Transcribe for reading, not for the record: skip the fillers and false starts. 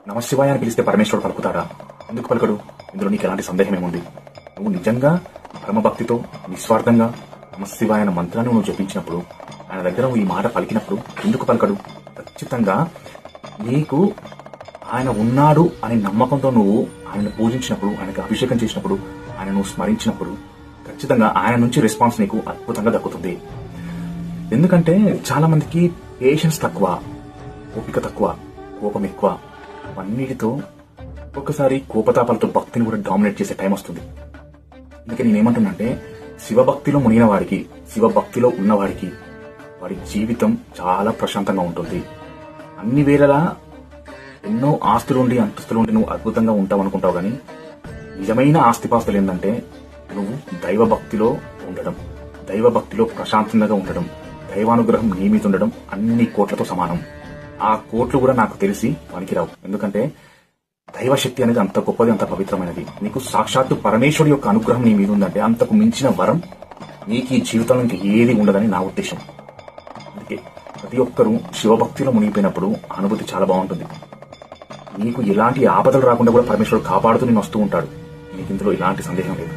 నమశివాయ అని పిలిస్తే పరమేశ్వరుడు పలుకుతాడా? ఎందుకు పలుకడు? ఇందులో నీకు ఎలాంటి సందేహం ఏముంది? నువ్వు నిజంగా పరమభక్తితో నిస్వార్థంగా నమశివాయ అనే మంత్రాన్ని నువ్వు జపించినప్పుడు, ఆయన దగ్గర నువ్వు ఈ మాట పలికినప్పుడు ఎందుకు పలకడు? ఖచ్చితంగా నీకు ఆయన ఉన్నాడు అనే నమ్మకంతో నువ్వు ఆయనను పూజించినప్పుడు, ఆయనకు అభిషేకం చేసినప్పుడు, ఆయన నువ్వు స్మరించినప్పుడు ఖచ్చితంగా ఆయన నుంచి రెస్పాన్స్ నీకు అద్భుతంగా దక్కుతుంది. ఎందుకంటే చాలా మందికి పేషెన్స్ తక్కువ, ఓపిక తక్కువ, కోపం ఎక్కువ. అన్నిటితో ఒక్కసారి కోపతాపాలతో భక్తిని కూడా డామినేట్ చేసే టైం వస్తుంది. అందుకే నేనేమంటున్నానంటే, శివభక్తిలో మునిగిన వాడికి, శివభక్తిలో ఉన్నవాడికి వాడి జీవితం చాలా ప్రశాంతంగా ఉంటుంది. అన్ని వేళలా ఎన్నో ఆస్తులుండి అంతస్తులుండి నువ్వు అద్భుతంగా ఉంటావు అనుకుంటావు, కానీ నిజమైన ఆస్తిపాస్తులు ఏంటంటే నువ్వు దైవభక్తిలో ఉండడం, దైవభక్తిలో ప్రశాంతంగా ఉండడం, దైవానుగ్రహం నీ మీద ఉండడం అన్ని కోట్లతో సమానం. ఆ కోట్లు కూడా నాకు తెలిసి పనికిరావు. ఎందుకంటే దైవశక్తి అనేది అంత గొప్పది, అంత పవిత్రమైనది. నీకు సాక్షాత్తు పరమేశ్వరుడి యొక్క అనుగ్రహం నీ మీద ఉందంటే అంతకు మించిన వరం నీకు ఈ జీవితంలో ఇంక ఏది ఉండదని నా ఉద్దేశం. అందుకే ప్రతి ఒక్కరూ శివభక్తిలో మునిగిపోయినప్పుడు అనుభూతి చాలా బాగుంటుంది. నీకు ఎలాంటి ఆపదలు రాకుండా కూడా పరమేశ్వరుడు కాపాడుతూ నేను వస్తూ ఉంటాడు. నీకు ఇందులో ఎలాంటి సందేహం లేదు.